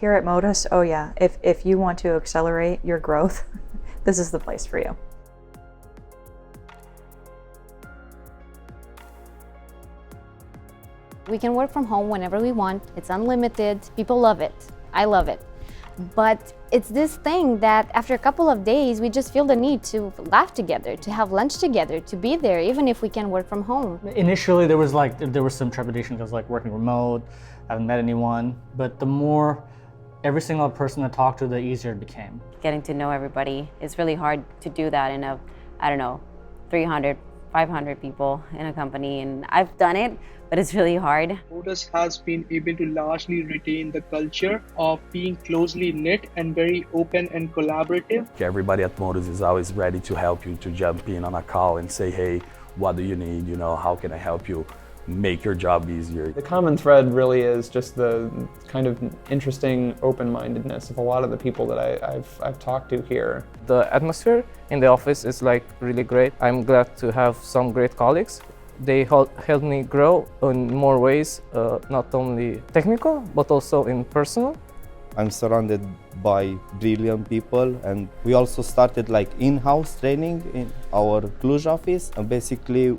Here at Modus, oh yeah, if you want to accelerate your growth, this is the place for you. We can work from home whenever we want. It's unlimited. People love it. I love it. But it's this thing that after a couple of days, we just feel the need to laugh together, to have lunch together, to be there, even if we can work from home. Initially, there was some trepidation because working remote, I haven't met anyone. But the more every single person I talked to, the easier it became. Getting to know everybody, it's really hard to do that in 300, 500 people in a company, and I've done it, but it's really hard. Modus has been able to largely retain the culture of being closely knit and very open and collaborative. Everybody at Modus is always ready to help you, to jump in on a call and say, hey, what do you need? How can I help you make your job easier? The common thread really is just the kind of interesting open-mindedness of a lot of the people that I've talked to here. The atmosphere in the office is really great. I'm glad to have some great colleagues. They helped me grow in more ways, not only technical, but also in personal. I'm surrounded by brilliant people, and we also started in-house training in our Cluj office. And basically,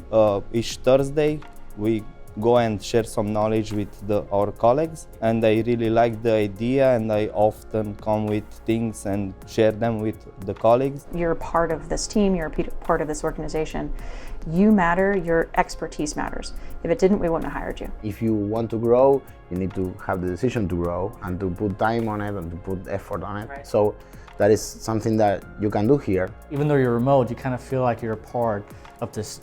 each Thursday, we go and share some knowledge with our colleagues, and I really like the idea, and I often come with things and share them with the colleagues. You're part of this team, you're part of this organization. You matter, your expertise matters. If it didn't, we wouldn't have hired you. If you want to grow, you need to have the decision to grow and to put time on it and to put effort on it. Right. So that is something that you can do here. Even though you're remote, you kind of feel like you're a part of this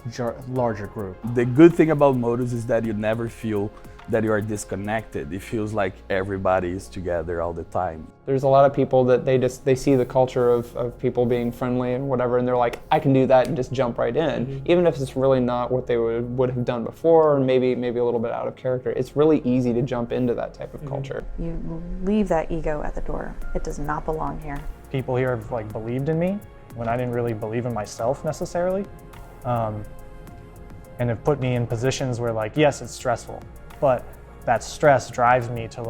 larger group. The good thing about Modus is that you never feel that you are disconnected. It feels like everybody is together all the time. There's a lot of people that they see the culture of people being friendly and whatever, and they're like, I can do that and just jump right in. Even if it's really not what they would have done before, or maybe a little bit out of character. It's really easy to jump into that type of culture. You leave that ego at the door. It does not belong here. People here have believed in me when I didn't really believe in myself necessarily. And have put me in positions where yes, it's stressful, but that stress drives me to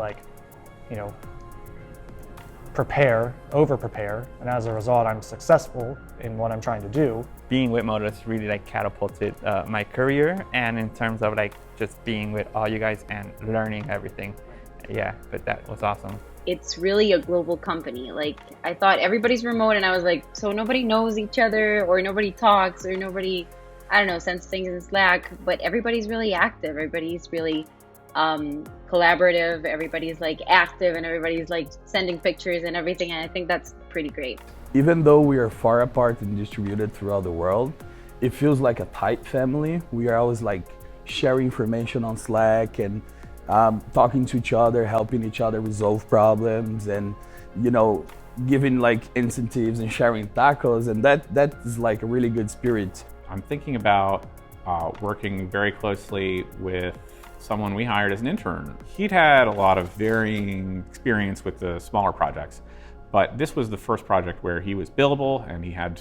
over prepare, and as a result, I'm successful in what I'm trying to do. Being with Modus really catapulted my career, and in terms of just being with all you guys and learning everything. Yeah, but that was awesome. It's really a global company. I thought everybody's remote, and I was so nobody knows each other, or nobody talks, or nobody, sends things in Slack, but everybody's really active. Everybody's really collaborative. Everybody's active, and everybody's sending pictures and everything. And I think that's pretty great. Even though we are far apart and distributed throughout the world, it feels like a tight family. We are always sharing information on Slack and talking to each other, helping each other resolve problems, and giving incentives and sharing tacos, and that is a really good spirit. I'm thinking about working very closely with someone we hired as an intern. He'd had a lot of varying experience with the smaller projects, but this was the first project where he was billable, and he had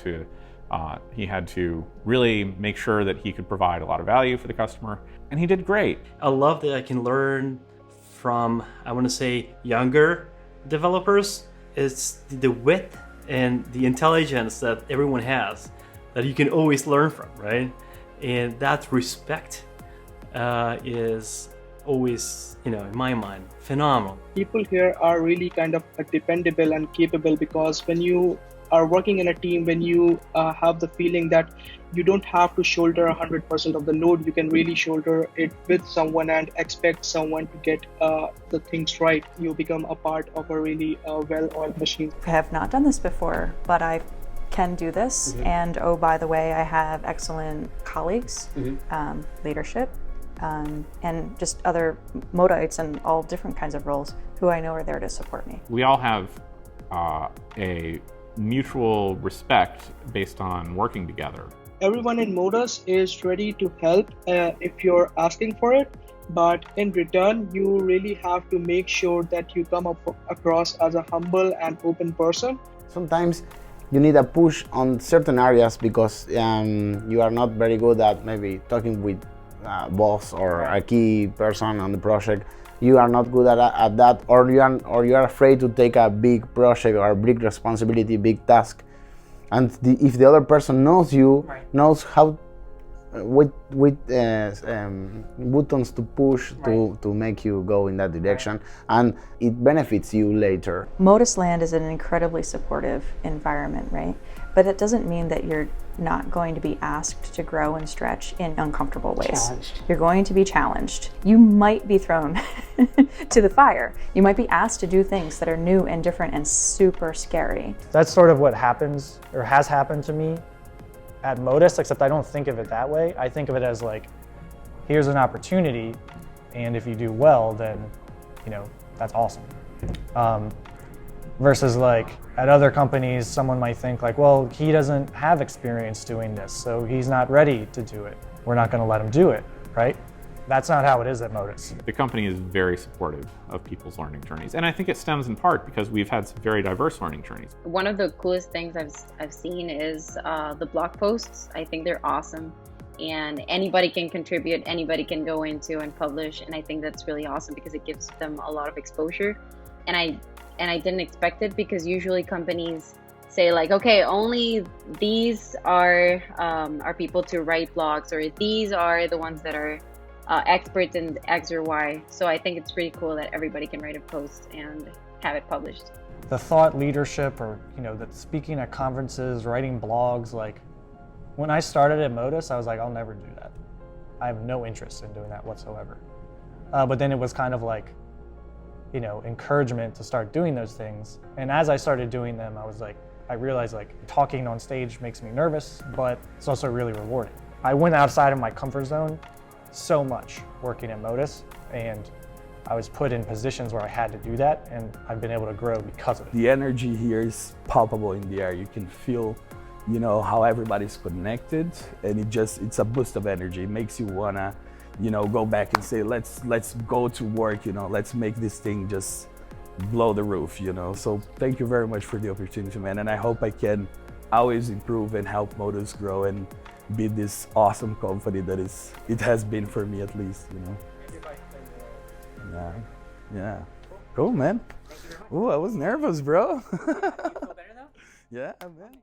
to really make sure that he could provide a lot of value for the customer, and he did great. I love that I can learn from, I want to say, younger developers. It's the wit and the intelligence that everyone has that you can always learn from, right? And that respect is always, in my mind, phenomenal. People here are really kind of dependable and capable, because when you are working in a team, when you have the feeling that you don't have to shoulder 100% of the load, you can really shoulder it with someone and expect someone to get the things right. You become a part of a really well-oiled machine. I have not done this before, but I can do this. And oh, by the way, I have excellent colleagues, leadership, and just other Modites and all different kinds of roles who I know are there to support me. We all have a mutual respect based on working together. Everyone in Modus is ready to help if you're asking for it, but in return, you really have to make sure that you come across as a humble and open person. Sometimes you need a push on certain areas because you are not very good at maybe talking with a boss or a key person on the project, you are not good at that, or you are afraid to take a big project or a big responsibility, big task. And if the other person knows you, knows how with buttons to push to make you go in that direction, and it benefits you later. Modus Land is an incredibly supportive environment, right? But it doesn't mean that you're not going to be asked to grow and stretch in uncomfortable ways. You're going to be challenged. You might be thrown to the fire. You might be asked to do things that are new and different and super scary. That's sort of what happens, or has happened to me at Modus, except I don't think of it that way. I think of it as like, here's an opportunity, and if you do well, then, you know, that's awesome. Versus like at other companies, someone might think like, well, he doesn't have experience doing this, so he's not ready to do it. We're not going to let him do it, right? That's not how it is at Modus. The company is very supportive of people's learning journeys, and I think it stems in part because we've had some very diverse learning journeys. One of the coolest things I've seen is the blog posts. I think they're awesome, and anybody can contribute, anybody can go into and publish, and I think that's really awesome because it gives them a lot of exposure. And I didn't expect it, because usually companies say like, okay, only these are people to write blogs, or these are the ones that are experts in X or Y. So I think it's pretty cool that everybody can write a post and have it published. The thought leadership, or you know, the speaking at conferences, writing blogs, like when I started at Modus, I was like, I'll never do that. I have no interest in doing that whatsoever. But then it was kind of like, you know, encouragement to start doing those things. And as I started doing them, I realized like talking on stage makes me nervous, but it's also really rewarding. I went outside of my comfort zone so much working at Modus, and I was put in positions where I had to do that, and I've been able to grow because of it. The energy here is palpable in the air. You can feel, you know, how everybody's connected, and it's a boost of energy. It makes you wanna, you know, go back and say, let's go to work, you know, let's make this thing just blow the roof, you know. So thank you very much for the opportunity, man, and I hope I can always improve and help Modus grow and be this awesome company that it has been for me, at least, you know. Yeah. Cool, man. Oh, I was nervous, bro. Yeah, man.